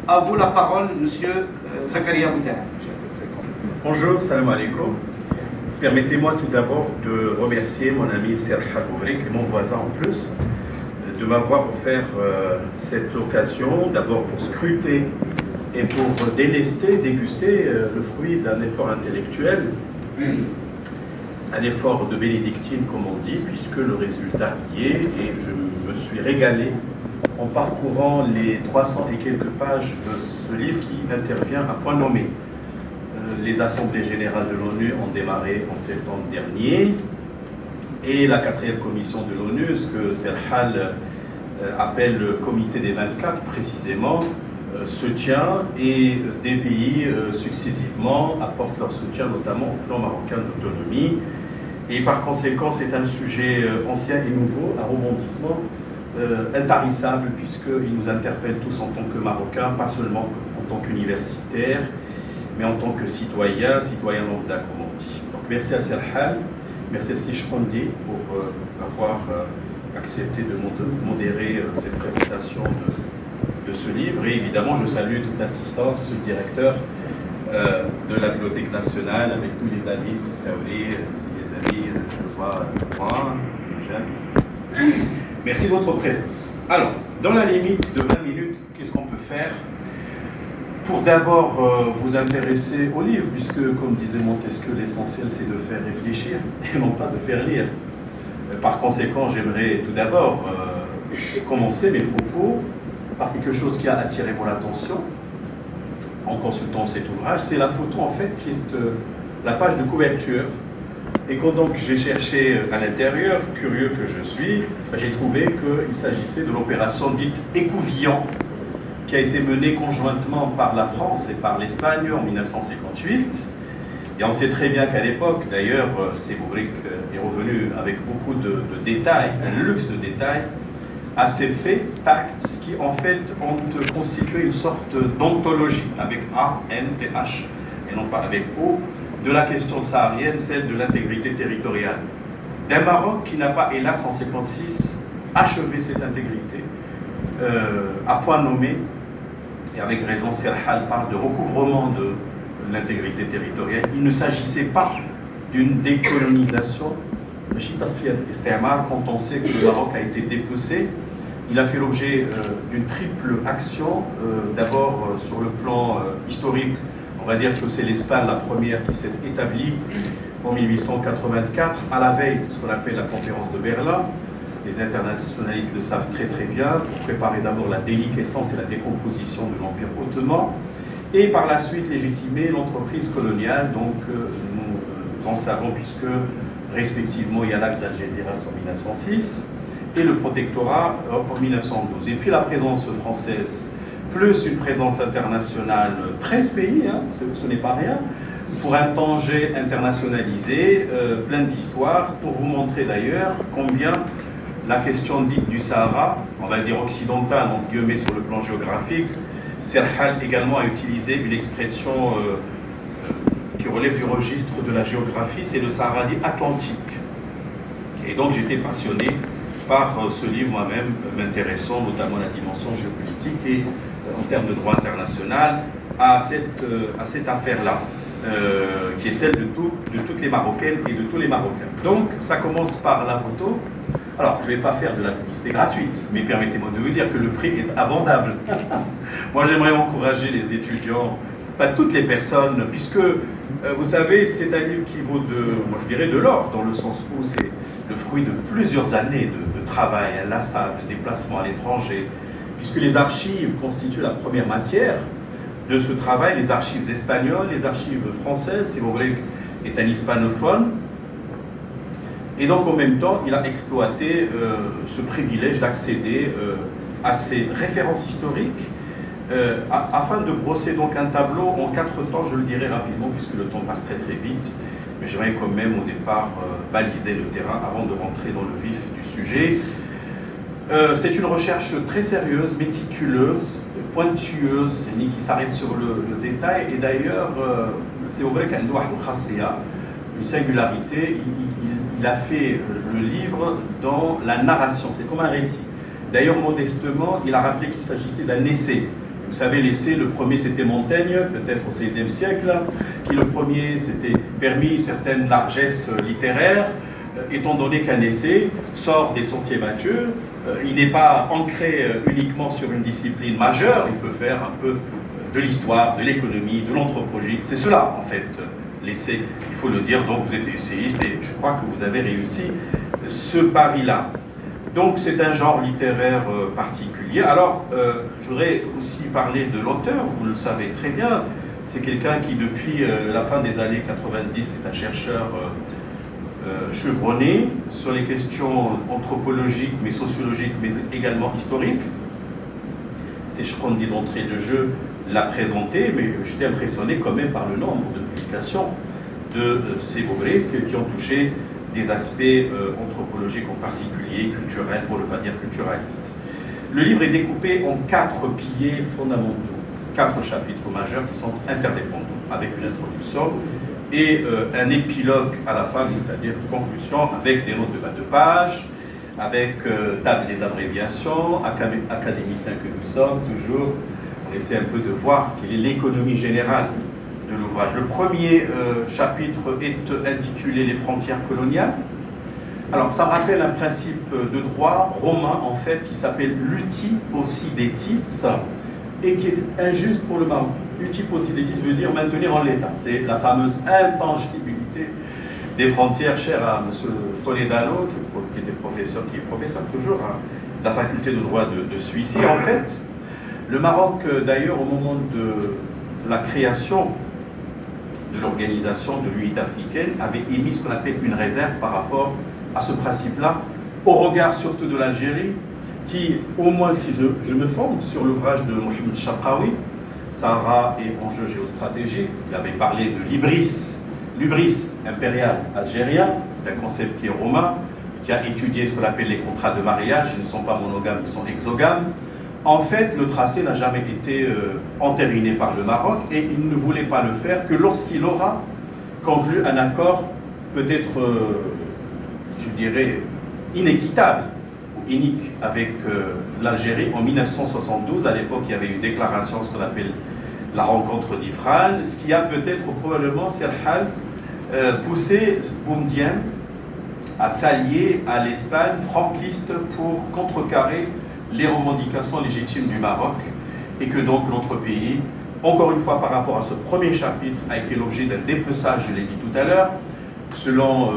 À vous la parole, monsieur Zakaria Boutin. Bonjour, salam alaikum. Permettez-moi tout d'abord de remercier mon ami Serhal Boubrik et mon voisin en plus de m'avoir offert cette occasion, d'abord pour scruter et pour délester, déguster le fruit d'un effort intellectuel, un effort de bénédictine comme on dit, puisque le résultat y est, et je me suis régalé en parcourant les 300 et quelques pages de ce livre qui intervient à point nommé. Les assemblées générales de l'ONU ont démarré en septembre dernier, et la 4e commission de l'ONU, ce que Serhal appelle le comité des 24 précisément, se tient, et des pays successivement apportent leur soutien, notamment au plan marocain d'autonomie. Et par conséquent, c'est un sujet ancien et nouveau, un rebondissement intarissable, puisqu'il nous interpelle tous en tant que Marocains, pas seulement en tant qu'universitaires, mais en tant que citoyens, citoyens lambda, comme on dit. Donc merci à Serhal, merci à Sichkondi pour avoir accepté de modérer cette présentation de ce livre. Et évidemment, je salue toute l'assistance, monsieur le directeur de la Bibliothèque nationale, avec tous les amis, si ça voulait, les amis, je vois, moi, Jacques. Merci de votre présence. Alors, dans la limite de 20 minutes, qu'est-ce qu'on peut faire pour d'abord vous intéresser au livre, puisque, comme disait Montesquieu, l'essentiel c'est de faire réfléchir et non pas de faire lire. Par conséquent, j'aimerais tout d'abord commencer mes propos par quelque chose qui a attiré mon attention en consultant cet ouvrage. C'est la photo en fait qui est la page de couverture. Et quand donc j'ai cherché à l'intérieur, curieux que je suis, j'ai trouvé qu'il s'agissait de l'opération dite Écouvillon, qui a été menée conjointement par la France et par l'Espagne en 1958. Et on sait très bien qu'à l'époque, d'ailleurs, Boubrik est revenu avec beaucoup de détails, un luxe de détails, à ces faits, facts, qui en fait ont constitué une sorte d'ontologie, avec A, N, T, H, et non pas avec O, de la question saharienne, celle de l'intégrité territoriale. D'un Maroc qui n'a pas, hélas, en 1956, achevé cette intégrité, à point nommé, et avec raison, Serhal parle de recouvrement de l'intégrité territoriale. Il ne s'agissait pas d'une décolonisation. Quand on sait que le Maroc a été dépecé, il a fait l'objet d'une triple action. D'abord, sur le plan historique, on va dire que c'est l'Espagne la première qui s'est établie en 1884, à la veille de ce qu'on appelle la conférence de Berlin. Les internationalistes le savent très très bien, pour préparer d'abord la déliquescence et la décomposition de l'Empire ottoman, et par la suite légitimer l'entreprise coloniale. Donc nous en savons, puisque respectivement il y a l'acte d'Algésiras en 1906 et le protectorat en 1912. Et puis la présence française, plus une présence internationale, 13 pays, hein, ce n'est pas rien, pour un Tanger internationalisé, plein d'histoires, pour vous montrer d'ailleurs combien la question dite du Sahara, on va dire occidentale, entre guillemets, sur le plan géographique, Serhal également a utilisé une expression qui relève du registre de la géographie, c'est le Sahara dit atlantique. Et donc j'étais passionné par ce livre moi-même, m'intéressant notamment à la dimension géopolitique et en termes de droit international à cette affaire-là, qui est celle de toutes les Marocaines et de tous les Marocains. Donc ça commence par la photo. Alors, je ne vais pas faire de la publicité gratuite, mais permettez-moi de vous dire que le prix est abordable. Moi, j'aimerais encourager les étudiants, pas toutes les personnes, puisque, vous savez, c'est un livre qui vaut moi je dirais de l'or, dans le sens où c'est le fruit de plusieurs années de travail inlassable, de déplacement à l'étranger, puisque les archives constituent la première matière de ce travail, les archives espagnoles, les archives françaises. Boubrik est un hispanophone. Et donc, en même temps, il a exploité ce privilège d'accéder à ces références historiques afin de brosser donc un tableau en 4 temps, je le dirai rapidement puisque le temps passe très très vite, mais j'aimerais quand même au départ baliser le terrain avant de rentrer dans le vif du sujet. C'est une recherche très sérieuse, méticuleuse, pointueuse, qui s'arrête sur le détail, et d'ailleurs, c'est vrai qu'un doigt une singularité, il a fait le livre dans la narration, c'est comme un récit. D'ailleurs, modestement, il a rappelé qu'il s'agissait d'un essai. Vous savez, l'essai, le premier c'était Montaigne, peut-être au XVIe siècle, qui le premier s'était permis une certaine largesse littéraire, étant donné qu'un essai sort des sentiers battus, il n'est pas ancré uniquement sur une discipline majeure, il peut faire un peu de l'histoire, de l'économie, de l'anthropologie. C'est cela, en fait, l'essai, il faut le dire. Donc vous êtes essayiste et je crois que vous avez réussi ce pari-là. Donc c'est un genre littéraire particulier. Alors, je voudrais aussi parler de l'auteur, vous le savez très bien. C'est quelqu'un qui, depuis la fin des années 90, est un chercheur chevronné sur les questions anthropologiques, mais sociologiques, mais également historiques. C'est Shkondi d'entrée de jeu l'a présenté, mais j'étais impressionné quand même par le nombre de publications de ces Bobrik qui ont touché des aspects anthropologiques en particulier, culturels, pour ne pas dire culturalistes. Le livre est découpé en 4 piliers fondamentaux, 4 chapitres majeurs qui sont interdépendants, avec une introduction et un épilogue à la fin, c'est-à-dire une conclusion, avec des notes de bas de page, avec table des abréviations, académiciens que nous sommes, toujours, on essaie un peu de voir quelle est l'économie générale de l'ouvrage. Le premier chapitre est intitulé « Les frontières coloniales ». Alors, ça rappelle un principe de droit romain, en fait, qui s'appelle l'uti possidetis, et qui est injuste pour le Maroc. Uti possidetis veut dire maintenir en l'état. C'est la fameuse intangibilité des frontières chères à M. Toledano, qui est professeur toujours à la faculté de droit de Suisse. Et en fait, le Maroc, d'ailleurs, au moment de la création de l'organisation de l'unité africaine, avait émis ce qu'on appelle une réserve par rapport à ce principe-là, au regard surtout de l'Algérie, qui, au moins si je me fonde sur l'ouvrage de Mohamed Chakraoui, Sahara et enjeux géostratégiques, il avait parlé de l'hybris impérial algérien, c'est un concept qui est romain, qui a étudié ce qu'on appelle les contrats de mariage, ils ne sont pas monogames, ils sont exogames. En fait, le tracé n'a jamais été entériné par le Maroc et il ne voulait pas le faire que lorsqu'il aura conclu un accord peut-être, je dirais, inéquitable ou inique avec l'Algérie en 1972. À l'époque, il y avait une déclaration, ce qu'on appelle la rencontre d'Ifrane, ce qui a peut-être probablement, Serhal, poussé Boumedienne à s'allier à l'Espagne franquiste pour contrecarrer les revendications légitimes du Maroc et que donc notre pays, encore une fois par rapport à ce premier chapitre, a été l'objet d'un dépeçage, je l'ai dit tout à l'heure, selon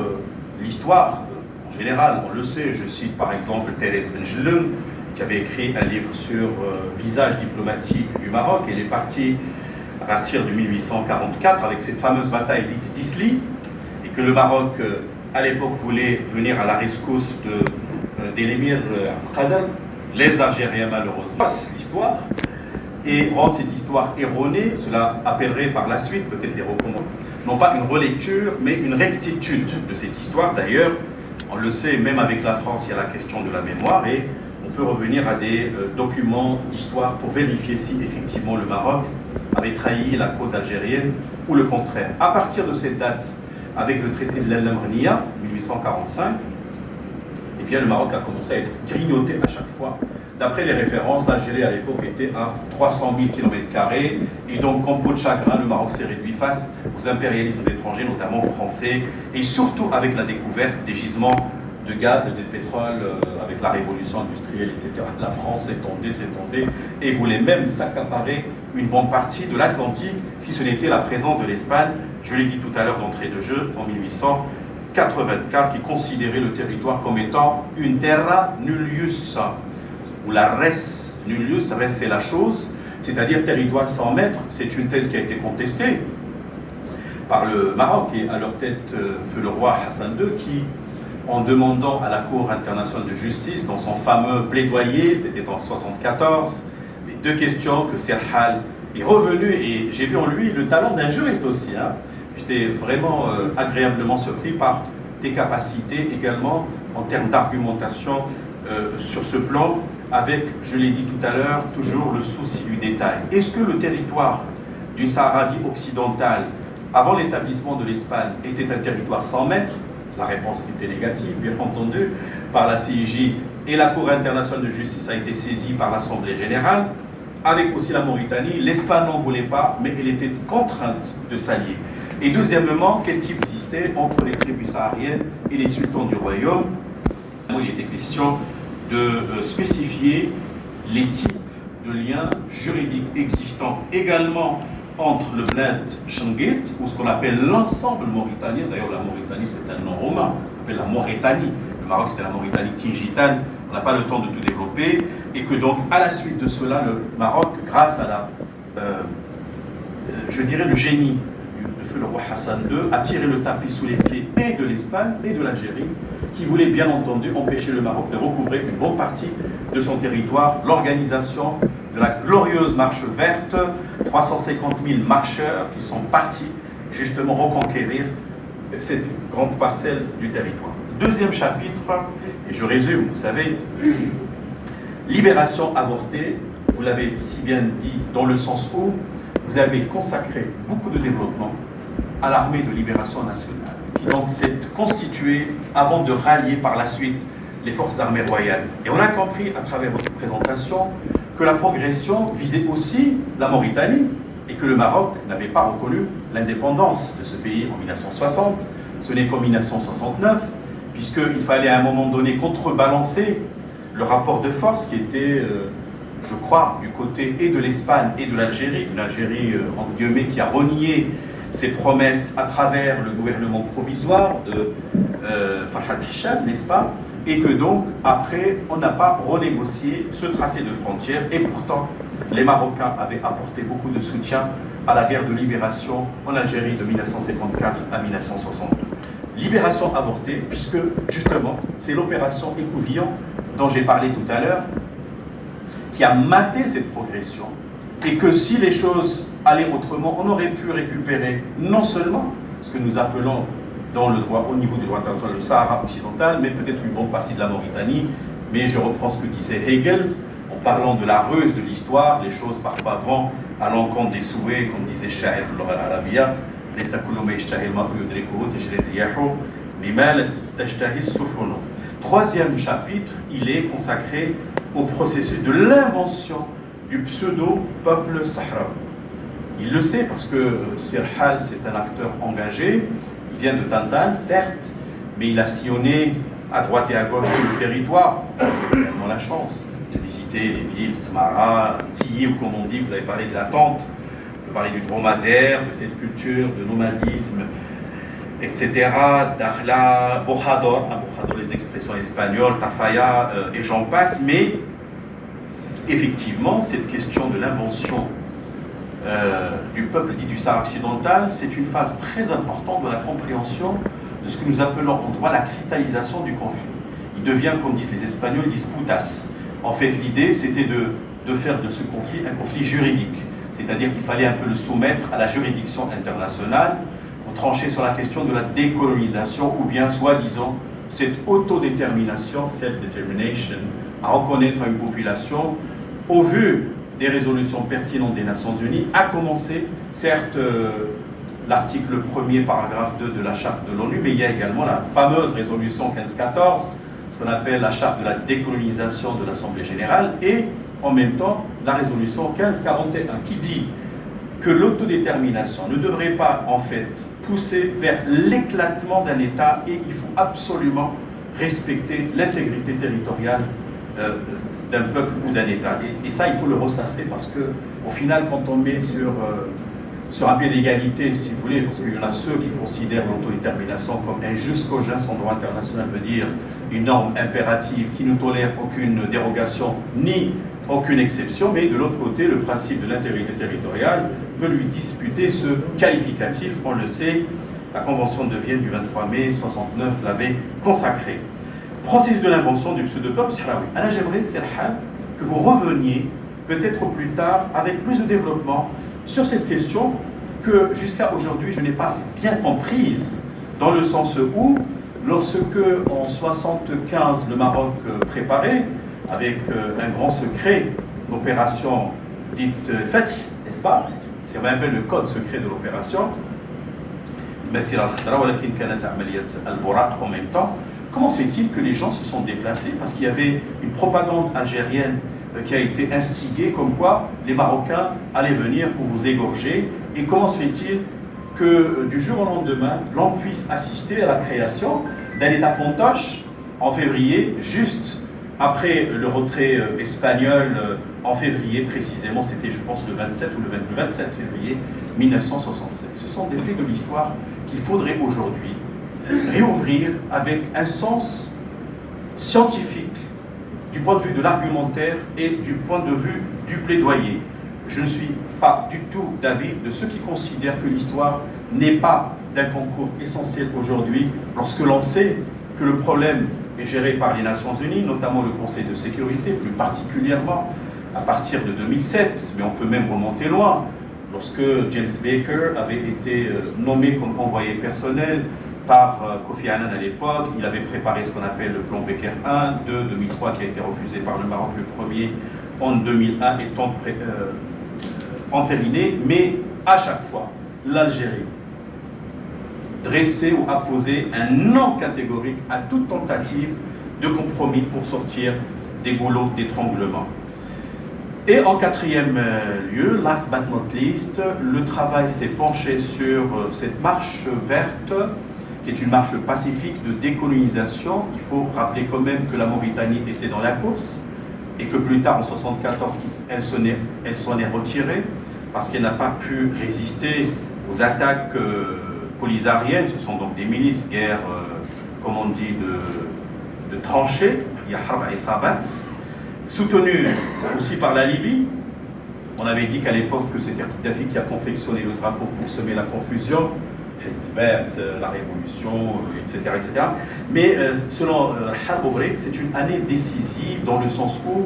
l'histoire en général, on le sait, je cite par exemple Thérèse Benjelloun, qui avait écrit un livre sur visage diplomatique du Maroc. Elle est partie à partir de 1844 avec cette fameuse bataille d'Isli, et que le Maroc à l'époque voulait venir à la rescousse de l'émir Abdelkader. Les Algériens, malheureusement, passent l'histoire et rendent cette histoire erronée. Cela appellerait par la suite, peut-être les recommandants, non pas une relecture, mais une rectitude de cette histoire. D'ailleurs, on le sait, même avec la France, il y a la question de la mémoire et on peut revenir à des documents d'histoire pour vérifier si effectivement le Maroc avait trahi la cause algérienne ou le contraire. À partir de cette date, avec le traité de l'Al-Lamrnia, 1845, eh bien, le Maroc a commencé à être grignoté à chaque fois. D'après les références, l'Algérie à l'époque était à 300 000 km², et donc, comme peau de chagrin, le Maroc s'est réduit face aux impérialismes étrangers, notamment français, et surtout avec la découverte des gisements de gaz et de pétrole avec la révolution industrielle, etc. La France s'étendait, et voulait même s'accaparer une bonne partie de l'Atlantique, si ce n'était la présence de l'Espagne, je l'ai dit tout à l'heure d'entrée de jeu, en 1884, qui considérait le territoire comme étant une terra nullius, ou la res nullius, res c'est la chose, c'est-à-dire territoire sans maître. C'est une thèse qui a été contestée par le Maroc, et à leur tête fut le roi Hassan II, qui, en demandant à la Cour internationale de justice, dans son fameux plaidoyer, c'était en 1974, les 2 questions que Serhal est revenu, et j'ai vu en lui le talent d'un juriste aussi, hein. J'étais vraiment agréablement surpris par tes capacités également en termes d'argumentation sur ce plan, avec, je l'ai dit tout à l'heure, toujours le souci du détail. Est-ce que le territoire du Sahara dit occidental, avant l'établissement de l'Espagne, était un territoire sans maître? La réponse était négative, bien entendu, par la CIJ, et la Cour internationale de justice a été saisie par l'Assemblée générale. avec aussi la Mauritanie. L'Espagne n'en voulait pas, mais elle était contrainte de s'allier. Et deuxièmement, quel type existait entre les tribus sahariennes et les sultans du royaume? Il était question de spécifier les types de liens juridiques existants également entre le bled Chenguet, ou ce qu'on appelle l'ensemble mauritanien. D'ailleurs, la Mauritanie, c'est un nom romain, on appelle la Mauritanie. Le Maroc, c'était la Mauritanie tingitane. On n'a pas le temps de tout développer. Et que donc, à la suite de cela, le Maroc, grâce à je dirais, le génie de feu le roi Hassan II, a tiré le tapis sous les pieds et de l'Espagne et de l'Algérie, qui voulait bien entendu empêcher le Maroc de recouvrer une bonne partie de son territoire. L'organisation de la glorieuse marche verte, 350 000 marcheurs qui sont partis justement reconquérir cette grande parcelle du territoire. Deuxième chapitre, et je résume, vous savez, libération avortée, vous l'avez si bien dit, dans le sens où vous avez consacré beaucoup de développement à l'armée de libération nationale, qui donc s'est constituée avant de rallier par la suite les forces armées royales. Et on a compris à travers votre présentation que la progression visait aussi la Mauritanie et que le Maroc n'avait pas reconnu l'indépendance de ce pays en 1960. Ce n'est qu'en 1969, puisqu'il fallait à un moment donné contrebalancer le rapport de force qui était, je crois, du côté et de l'Espagne et de l'Algérie. Une Algérie, entre guillemets, qui a renié ses promesses à travers le gouvernement provisoire de Farhad Hicham, n'est-ce pas? Et que donc, après, on n'a pas renégocié ce tracé de frontières. Et pourtant, les Marocains avaient apporté beaucoup de soutien à la guerre de libération en Algérie de 1954 à 1962. Libération avortée, puisque justement, c'est l'opération Écouvillon dont j'ai parlé tout à l'heure, qui a maté cette progression, et que si les choses allaient autrement, on aurait pu récupérer non seulement ce que nous appelons dans le droit, au niveau du droit international, le Sahara occidental, mais peut-être une bonne partie de la Mauritanie. Mais je reprends ce que disait Hegel, en parlant de la ruse de l'histoire, les choses parfois vont à l'encontre des souhaits, comme disait Shahir al-Arabia, Troisième chapitre, il est consacré au processus de l'invention du pseudo-peuple sahraoui. Il le sait parce que Sir Hal, c'est un acteur engagé, il vient de Tantan, certes, mais il a sillonné à droite et à gauche tout le territoire. Nous avons la chance de visiter les villes, Smara, Tiye, comme on dit, vous avez parlé de la tente, on peut parler du dromadaire, de cette culture de nomadisme, etc., Dakhla, Bojador, les expressions espagnoles, Tafaya, et j'en passe, mais effectivement, cette question de l'invention du peuple dit du Sahara occidental, c'est une phase très importante de la compréhension de ce que nous appelons en droit la cristallisation du conflit. Il devient, comme disent les Espagnols, disputas. En fait, l'idée, c'était de faire de ce conflit un conflit juridique, c'est-à-dire qu'il fallait un peu le soumettre à la juridiction internationale pour trancher sur la question de la décolonisation ou bien, soi-disant, cette autodétermination, self-determination, à reconnaître à une population au vu des résolutions pertinentes des Nations Unies, a commencé, certes, l'article 1er, paragraphe 2 de la charte de l'ONU, mais il y a également la fameuse résolution 1514, ce qu'on appelle la charte de la décolonisation de l'Assemblée générale, et en même temps la résolution 1541 qui dit que l'autodétermination ne devrait pas en fait pousser vers l'éclatement d'un État et il faut absolument respecter l'intégrité territoriale d'un peuple ou d'un État. Et ça, il faut le ressasser parce que, au final, quand on met sur un pied d'égalité, si vous voulez, parce qu'il y en a ceux qui considèrent l'autodétermination comme un jusqu'au geste en droit international, veut dire une norme impérative qui ne tolère aucune dérogation ni aucune exception, mais de l'autre côté, le principe de l'intégrité territoriale peut lui disputer ce qualificatif. On le sait, la Convention de Vienne du 23 mai 69 l'avait consacré. Processus de l'invention du pseudo-peuple sahraoui. Alors j'aimerais, Serhan, que vous reveniez peut-être plus tard avec plus de développement sur cette question que jusqu'à aujourd'hui je n'ai pas bien comprise, dans le sens où, lorsque en 75 le Maroc préparait avec un grand secret l'opération dite Fatih, n'est-ce pas? C'est un peu le code secret de l'opération, mais c'est en même temps. Comment c'est-il que les gens se sont déplacés? Parce qu'il y avait une propagande algérienne qui a été instigé comme quoi les Marocains allaient venir pour vous égorger. Et comment se fait-il que du jour au lendemain, l'on puisse assister à la création d'un État fantoche en février, juste après le retrait espagnol en février précisément, c'était je pense le 27 ou le 27 février 1967. Ce sont des faits de l'histoire qu'il faudrait aujourd'hui réouvrir avec un sens scientifique du point de vue de l'argumentaire et du point de vue du plaidoyer. Je ne suis pas du tout d'avis de ceux qui considèrent que l'histoire n'est pas d'un concours essentiel aujourd'hui, lorsque l'on sait que le problème est géré par les Nations Unies, notamment le Conseil de sécurité, plus particulièrement à partir de 2007, mais on peut même remonter loin, lorsque James Baker avait été nommé comme envoyé personnel par Kofi Annan à l'époque. Il avait préparé ce qu'on appelle le plan Baker 1, 2, 2003, qui a été refusé par le Maroc, le premier en 2001 étant entériné, mais à chaque fois, l'Algérie dressait ou apposait un non catégorique à toute tentative de compromis pour sortir des goulots d'étranglement. Et en quatrième lieu, last but not least, le travail s'est penché sur cette marche verte, qui est une marche pacifique de décolonisation. Il faut rappeler quand même que la Mauritanie était dans la course et que plus tard, en 1974, elle s'en est retirée parce qu'elle n'a pas pu résister aux attaques polysariennes. Ce sont donc des milices, guerres, comme on dit, de tranchées, Yahab et Sabat, soutenues aussi par la Libye. On avait dit qu'à l'époque que c'était Kadhafi qui a confectionné le drapeau pour semer la confusion, la révolution, etc. etc. Mais selon Harb Obrek, c'est une année décisive dans le sens où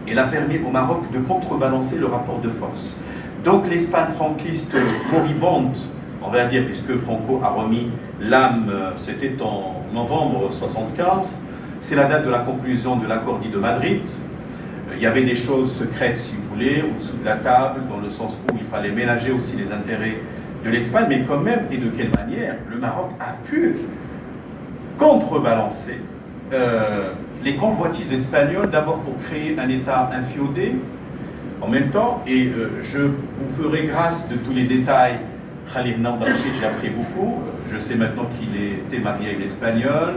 elle a permis au Maroc de contrebalancer le rapport de force. Donc l'Espagne franquiste moribonde, on va dire, puisque Franco a remis l'âme, c'était en novembre 1975, c'est la date de la conclusion de l'accord dit de Madrid. Il y avait des choses secrètes, si vous voulez, au-dessous de la table, dans le sens où il fallait ménager aussi les intérêts de l'Espagne, mais quand même, et de quelle manière, le Maroc a pu contrebalancer les convoitises espagnoles, d'abord pour créer un État inféodé, en même temps, et je vous ferai grâce de tous les détails. Khalid Namdachi, j'ai appris beaucoup. Je sais maintenant qu'il était marié à une Espagnole,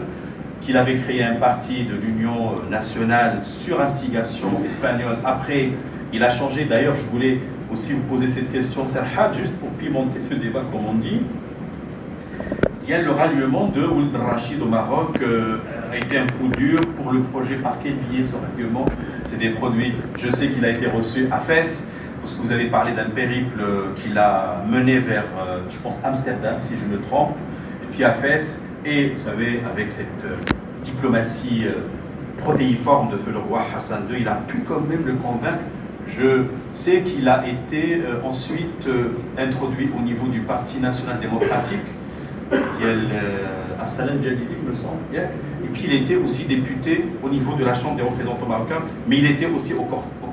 qu'il avait créé un parti de l'Union nationale sur instigation espagnole. Après, il a changé. D'ailleurs, je voulais aussi vous poser cette question, Serhat, juste pour pimenter le débat, comme on dit. Il y a le ralliement de Ould Rachid au Maroc a été un coup dur pour le projet. Par quel biais ce ralliement? C'est des produits. Je sais qu'il a été reçu à Fès, parce que vous avez parlé d'un périple qu'il a mené vers, je pense, Amsterdam, si je me trompe, et puis à Fès. Et vous savez, avec cette diplomatie protéiforme de feu le roi Hassan II, il a pu quand même le convaincre. Je sais qu'il a été ensuite introduit au niveau du Parti national démocratique, Absalam Jalili, me semble. Et puis il était aussi député au niveau de la Chambre des représentants marocains, mais il était aussi au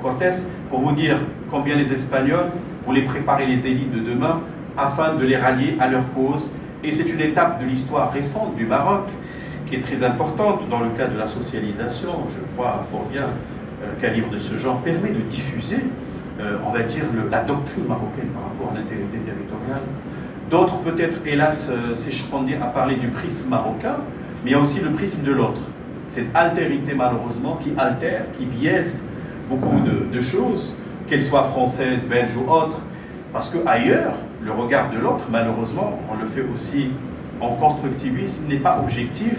Cortés, pour vous dire combien les Espagnols voulaient préparer les élites de demain afin de les rallier à leur cause. Et c'est une étape de l'histoire récente du Maroc qui est très importante dans le cadre de la socialisation. Je crois fort bien qu'un livre de ce genre permet de diffuser, on va dire, la doctrine marocaine par rapport à l'intégrité territoriale. D'autres, peut-être, hélas, s'échapperont à parler du prisme marocain, mais il y a aussi le prisme de l'autre. Cette altérité, malheureusement, qui altère, qui biaise beaucoup de choses, qu'elles soient françaises, belges ou autres, parce qu'ailleurs, le regard de l'autre, malheureusement, on le fait aussi en constructivisme, n'est pas objectif,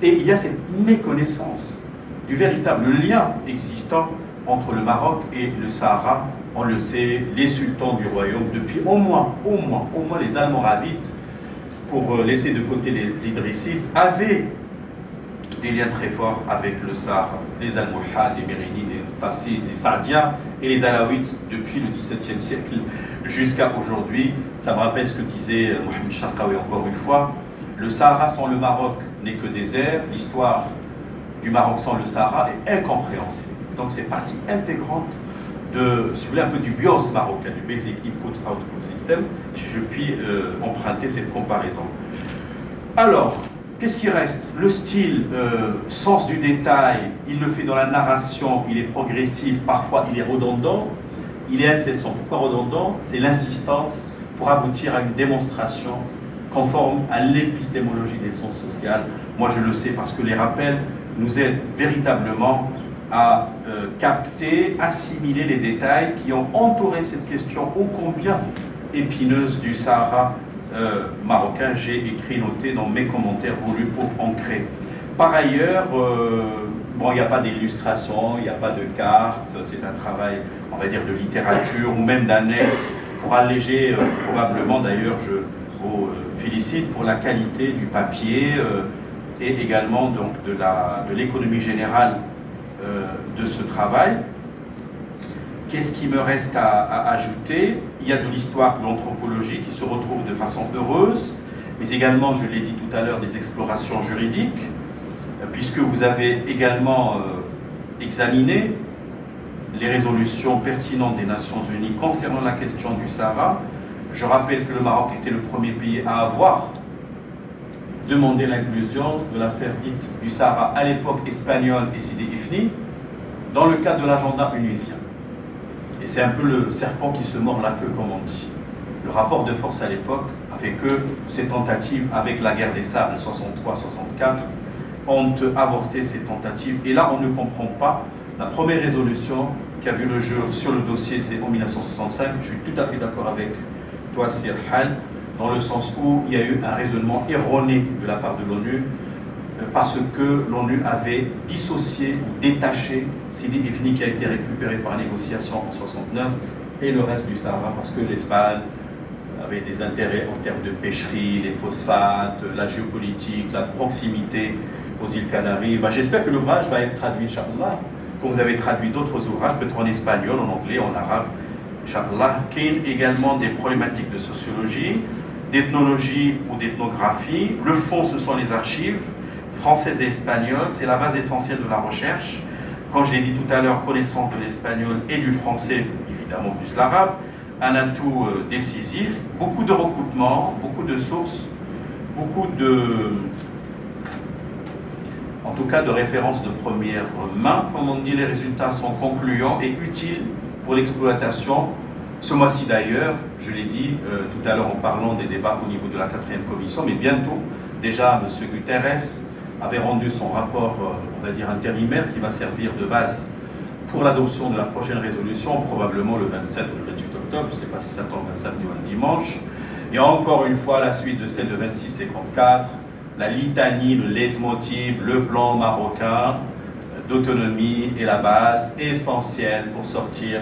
et il y a cette méconnaissance du véritable lien existant entre le Maroc et le Sahara. On le sait, les sultans du royaume, depuis au moins les Almoravides, pour laisser de côté les Idrissides, avaient des liens très forts avec le Sahara. Les Almohades, les Mérinides, les Tassides, les Saadiens et les Alaouites depuis le XVIIe siècle jusqu'à aujourd'hui. Ça me rappelle ce que disait Mohamed Charqaoui encore une fois. Le Sahara sans le Maroc n'est que désert. L'histoire du Maroc sans le Sahara est incompréhensible. Donc c'est partie intégrante de, si vous voulez, un peu du BIOS marocain, du Basic Input-Output System, si je puis emprunter cette comparaison. Alors, Qu'est-ce qui reste? Le style, sens du détail, il le fait dans la narration, il est progressif, parfois il est redondant, il est incessant. Pourquoi redondant? C'est l'insistance pour aboutir à une démonstration conforme à l'épistémologie des sciences sociales. Moi je le sais parce que les rappels nous aident véritablement à capter, assimiler les détails qui ont entouré cette question ô combien épineuse du Sahara marocain. J'ai écrit, noté dans mes commentaires voulus pour ancrer. Par ailleurs, bon, il n'y a pas d'illustration, il n'y a pas de carte, c'est un travail, on va dire, de littérature ou même d'annexe pour alléger, probablement d'ailleurs, je vous félicite pour la qualité du papier et également donc de l'économie générale de ce travail. Qu'est-ce qui me reste à ajouter? Il y a de l'histoire de l'anthropologie qui se retrouve de façon heureuse, mais également, je l'ai dit tout à l'heure, des explorations juridiques, puisque vous avez également examiné les résolutions pertinentes des Nations Unies concernant la question du Sahara. Je rappelle que le Maroc était le premier pays à avoir demandé l'inclusion de l'affaire dite du Sahara à l'époque espagnole et Sidi Ifni dans le cadre de l'agenda onusien. Et c'est un peu le serpent qui se mord la queue, comme on dit. Le rapport de force à l'époque a fait que ces tentatives, avec la guerre des sables 63-64, ont avorté ces tentatives. Et là, on ne comprend pas. La première résolution qui a vu le jour sur le dossier, c'est en 1965. Je suis tout à fait d'accord avec toi, Sir Hal, dans le sens où il y a eu un raisonnement erroné de la part de l'ONU, parce que l'ONU avait dissocié ou détaché Sidi Ifni, qui a été récupéré par négociation en 69, et le reste du Sahara, parce que l'Espagne avait des intérêts en termes de pêcherie, les phosphates, la géopolitique, la proximité aux îles Canaries. Ben, j'espère que l'ouvrage va être traduit, Inch'Allah, comme vous avez traduit d'autres ouvrages, peut-être en espagnol, en anglais, en arabe, Inch'Allah, qui ont également des problématiques de sociologie, d'ethnologie ou d'ethnographie. Le fond, ce sont les archives françaises et espagnoles, c'est la base essentielle de la recherche. Comme je l'ai dit tout à l'heure, connaissance de l'espagnol et du français, évidemment plus l'arabe, un atout décisif, beaucoup de recoupements, beaucoup de sources, beaucoup de, en tout cas de références de première main. Comme on dit, les résultats sont concluants et utiles pour l'exploitation. Ce mois-ci d'ailleurs, je l'ai dit tout à l'heure en parlant des débats au niveau de la 4e commission, mais bientôt, déjà M. Guterres avait rendu son rapport, on va dire intérimaire, qui va servir de base pour l'adoption de la prochaine résolution, probablement le 27 ou le 28 octobre, je ne sais pas si ça tombe un samedi ou un dimanche. Et encore une fois, la suite de celle de 26-54, la litanie, le leitmotiv, le plan marocain d'autonomie est la base essentielle pour sortir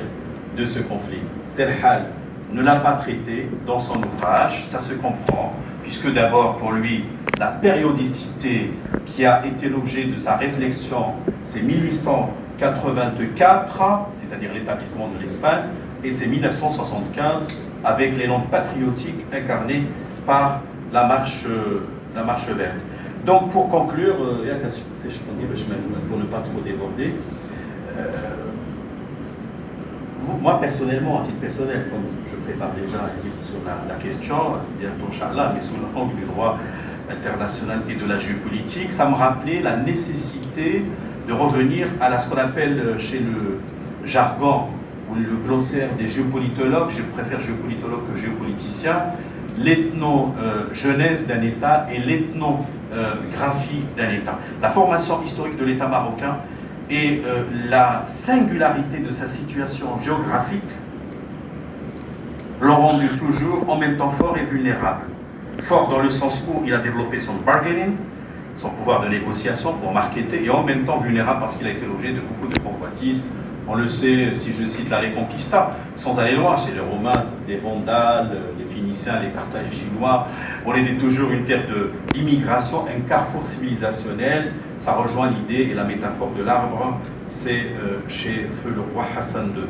de ce conflit. Serhal ne l'a pas traité dans son ouvrage, ça se comprend, puisque d'abord pour lui, la périodicité qui a été l'objet de sa réflexion, c'est 1884, c'est-à-dire l'établissement de l'Espagne, et c'est 1975 avec l'élan patriotique incarné par la marche verte. Donc pour conclure, pour ne pas trop déborder, moi personnellement, à titre personnel, comme je prépare déjà un livre sur la question, bientôt Inch'Allah, mais sous l'angle du droit international et de la géopolitique, ça me rappelait la nécessité de revenir à ce qu'on appelle chez le jargon ou le glossaire des géopolitologues, je préfère géopolitologue que géopoliticien, l'ethno-genèse d'un État et l'ethnographie d'un État. La formation historique de l'État marocain et la singularité de sa situation géographique l'ont rendu toujours en même temps fort et vulnérable. Fort dans le sens où il a développé son bargaining, son pouvoir de négociation pour marketer, et en même temps vulnérable parce qu'il a été l'objet de beaucoup de convoitises. On le sait, si je cite la Reconquista, sans aller loin, chez les Romains, les Vandales, les Phéniciens, les Carthaginois, on était toujours une terre d'immigration, un carrefour civilisationnel. Ça rejoint l'idée et la métaphore de l'arbre, c'est chez Feu le roi Hassan II.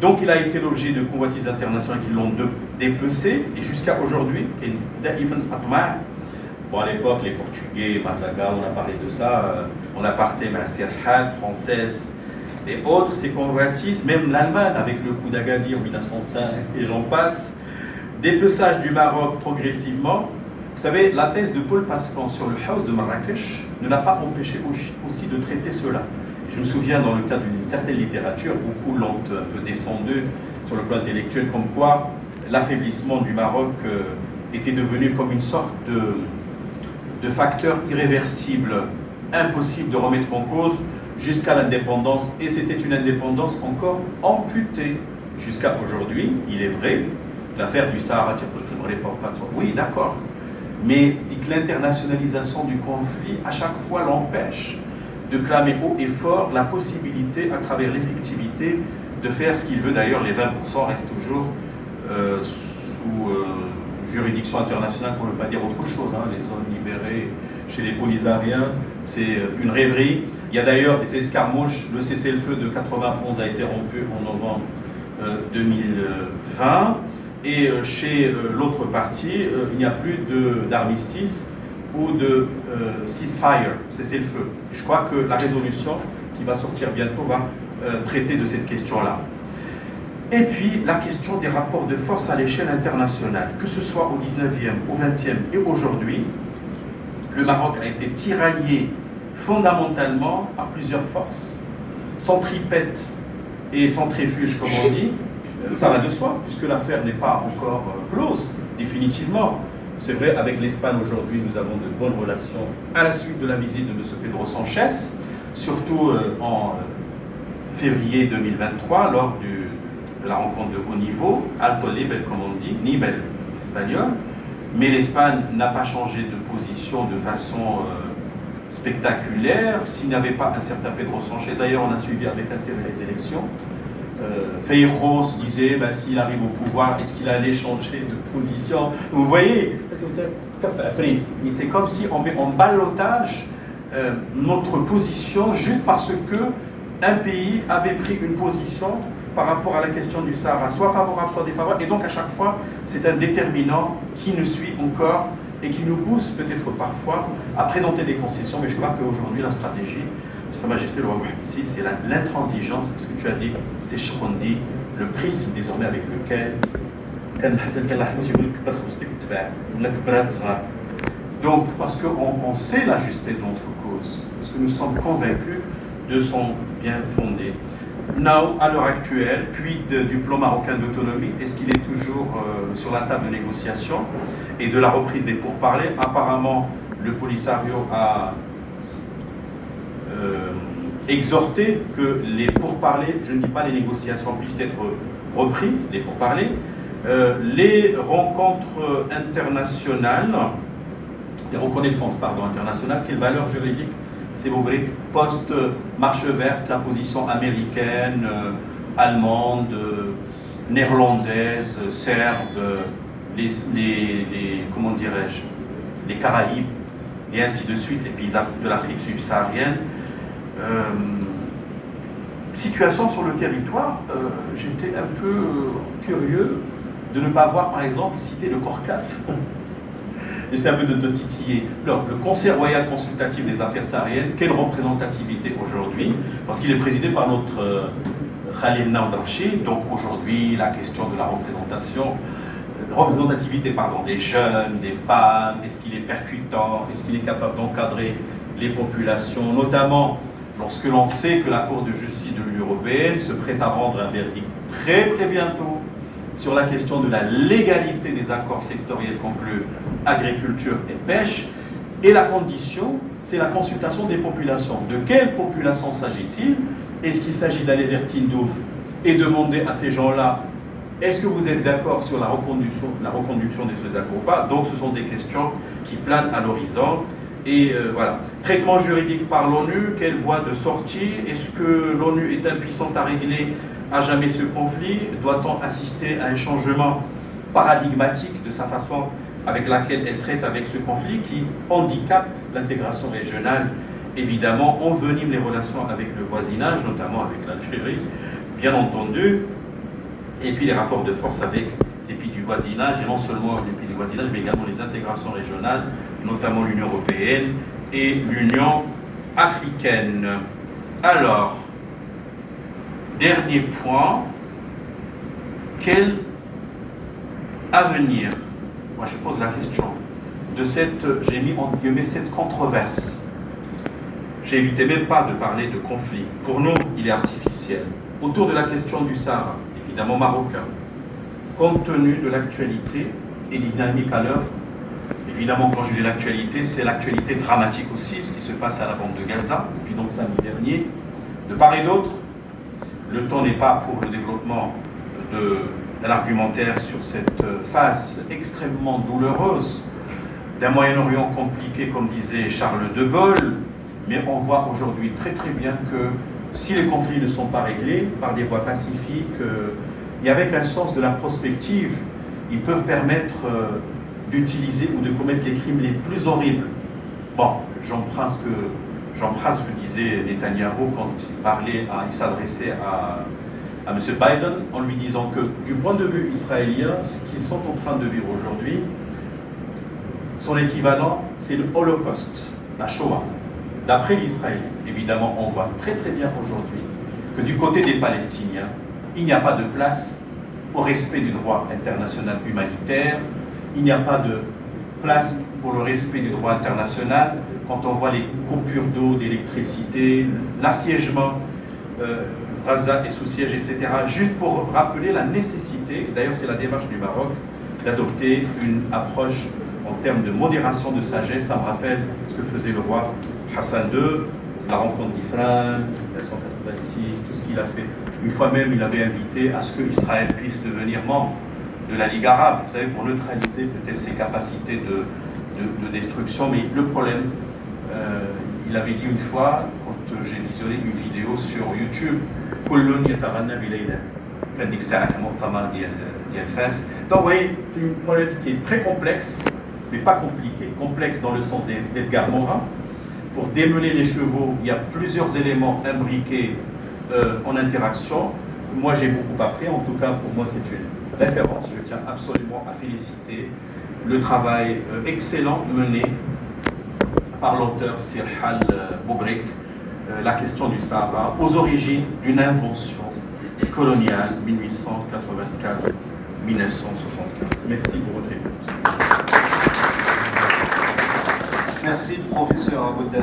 Donc il a été l'objet de convoitises internationales qui l'ont dépecé, et jusqu'à aujourd'hui, bon, à l'époque, les Portugais, Mazaga, on a parlé de ça, on a parté Serhal, française, et autres, ces convoitises, même l'Allemagne avec le coup d'Agadir en 1905, et j'en passe, dépeçage du Maroc progressivement, Vous savez, la thèse de Paul Pascan sur le House de Marrakech ne l'a pas empêché aussi de traiter cela. Je me souviens, dans le cadre d'une certaine littérature, beaucoup l'ont un peu descendu sur le plan intellectuel, comme quoi l'affaiblissement du Maroc était devenu comme une sorte de facteur irréversible, impossible de remettre en cause jusqu'à l'indépendance. Et c'était une indépendance encore amputée jusqu'à aujourd'hui. Il est vrai, l'affaire du Sahara, oui, d'accord. Mais dit que l'internationalisation du conflit, à chaque fois, l'empêche de clamer haut et fort la possibilité, à travers l'effectivité, de faire ce qu'il veut. D'ailleurs, les 20% restent toujours sous juridiction internationale, pour ne pas dire autre chose. Hein. Les zones libérées chez les Polisariens, c'est une rêverie. Il y a d'ailleurs des escarmouches. Le cessez-le-feu de 91 a été rompu en novembre 2020. Et chez l'autre partie, il n'y a plus d'armistice ou de ceasefire, cessez-le-feu. Je crois que la résolution qui va sortir bientôt va traiter de cette question-là. Et puis, la question des rapports de force à l'échelle internationale, que ce soit au 19e, au 20e et aujourd'hui, le Maroc a été tiraillé fondamentalement par plusieurs forces, centripète et centrifuge, comme on dit. Ça va de soi, puisque l'affaire n'est pas encore close, définitivement. C'est vrai, avec l'Espagne aujourd'hui, nous avons de bonnes relations à la suite de la visite de M. Pedro Sanchez, surtout en février 2023, lors de la rencontre de haut niveau, alto nivel, comme on dit, nivel espagnol. Mais l'Espagne n'a pas changé de position de façon spectaculaire. S'il n'y avait pas un certain Pedro Sanchez, d'ailleurs, on a suivi avec intérêt les élections. Feijóo se disait, ben, s'il arrive au pouvoir, est-ce qu'il allait changer de position? Vous voyez, c'est comme si on met en ballottage notre position juste parce que un pays avait pris une position par rapport à la question du Sahara, soit favorable, soit défavorable, et donc à chaque fois, c'est un déterminant qui nous suit encore et qui nous pousse peut-être parfois à présenter des concessions, mais je crois qu'aujourd'hui, la stratégie, Sa Majesté le roi Mohamed VI, c'est l'intransigeance, ce que tu as dit, c'est ce qu'on dit, le prisme désormais avec lequel donc parce qu'on sait la justesse de notre cause, parce que nous sommes convaincus de son bien fondé. Now, à l'heure actuelle, puis du plan marocain d'autonomie, est-ce qu'il est toujours sur la table de négociation et de la reprise des pourparlers? Apparemment, le Polisario a exhorté que les pourparlers, je ne dis pas les négociations, puissent être repris, les pourparlers. Les rencontres internationales, les reconnaissances internationales, quelle valeur juridique c'est vos briques post-marche verte, la position américaine, allemande, néerlandaise, serbe, comment dirais-je, les Caraïbes, et ainsi de suite, les pays de l'Afrique subsaharienne. Situation sur le territoire, j'étais un peu curieux de ne pas voir, par exemple, citer le Caucase. J'essaie un peu de titiller. Alors, le Conseil royal consultatif des affaires sahariennes, quelle représentativité aujourd'hui? Parce qu'il est présidé par notre Khalil Naoudrachi. Donc aujourd'hui, la question de la représentativité des jeunes, des femmes, est-ce qu'il est percutant, est-ce qu'il est capable d'encadrer les populations, notamment lorsque l'on sait que la Cour de justice de l'Union européenne se prête à rendre un verdict très très bientôt sur la question de la légalité des accords sectoriels conclus agriculture et pêche. Et la condition, c'est la consultation des populations. De quelle population s'agit-il? Est-ce qu'il s'agit d'aller vers Tindouf et demander à ces gens-là, est-ce que vous êtes d'accord sur la reconduction de ces accords ou pas? Donc ce sont des questions qui planent à l'horizon. Et voilà. Traitement juridique par l'ONU, quelle voie de sortie? Est-ce que l'ONU est impuissante à régler à jamais ce conflit? Doit-on assister à un changement paradigmatique de sa façon avec laquelle elle traite avec ce conflit qui handicape l'intégration régionale? Évidemment, envenime les relations avec le voisinage, notamment avec l'Algérie, bien entendu, et puis les rapports de force avec les pays du voisinage, et non seulement les pays du voisinage, mais également les intégrations régionales, notamment l'Union européenne et l'Union africaine. Alors, dernier point, quel avenir? Moi je pose la question, de cette, j'ai mis entre guillemets, cette controverse. J'ai évité même pas de parler de conflit. Pour nous, il est artificiel. Autour de la question du Sahara, évidemment marocain, compte tenu de l'actualité et des dynamiques à l'œuvre, évidemment quand je dis l'actualité, c'est l'actualité dramatique aussi, ce qui se passe à la bande de Gaza, depuis donc samedi dernier, de part et d'autre. Le temps n'est pas pour le développement de l'argumentaire sur cette phase extrêmement douloureuse d'un Moyen-Orient compliqué, comme disait Charles de Gaulle, mais on voit aujourd'hui très très bien que si les conflits ne sont pas réglés par des voies pacifiques et avec un sens de la prospective, ils peuvent permettre d'utiliser ou de commettre les crimes les plus horribles. Bon, j'emprunte ce que disait Netanyahou quand il s'adressait à M. Biden en lui disant que du point de vue israélien, ce qu'ils sont en train de vivre aujourd'hui, son équivalent, c'est le Holocauste, la Shoah. D'après l'Israël, évidemment, on voit très très bien aujourd'hui que du côté des Palestiniens, il n'y a pas de place au respect du droit international humanitaire, il n'y a pas de place pour le respect du droit international quand on voit les coupures d'eau, d'électricité, l'assiègement, Gaza est sous siège, etc. Juste pour rappeler la nécessité, d'ailleurs c'est la démarche du Maroc, d'adopter une approche en termes de modération, de sagesse. Ça me rappelle ce que faisait le roi Hassan II, la rencontre d'Ifrane, 1986, tout ce qu'il a fait. Une fois même, il avait invité à ce qu'Israël puisse devenir membre de la Ligue arabe, vous savez, pour neutraliser peut-être ses capacités de destruction. Mais le problème, il avait dit une fois, quand j'ai visionné une vidéo sur YouTube, donc vous voyez, une problématique qui est très complexe, mais pas compliquée. Complexe dans le sens d'Edgar Morin. Pour démêler les chevaux, il y a plusieurs éléments imbriqués en interaction. Moi, j'ai beaucoup appris. En tout cas, pour moi, c'est une référence. Je tiens absolument à féliciter le travail excellent mené par l'auteur Sirhal Bobrik, la question du Sahara, aux origines d'une invention coloniale 1884-1975. Merci pour votre écoute. Merci, professeur Abouda.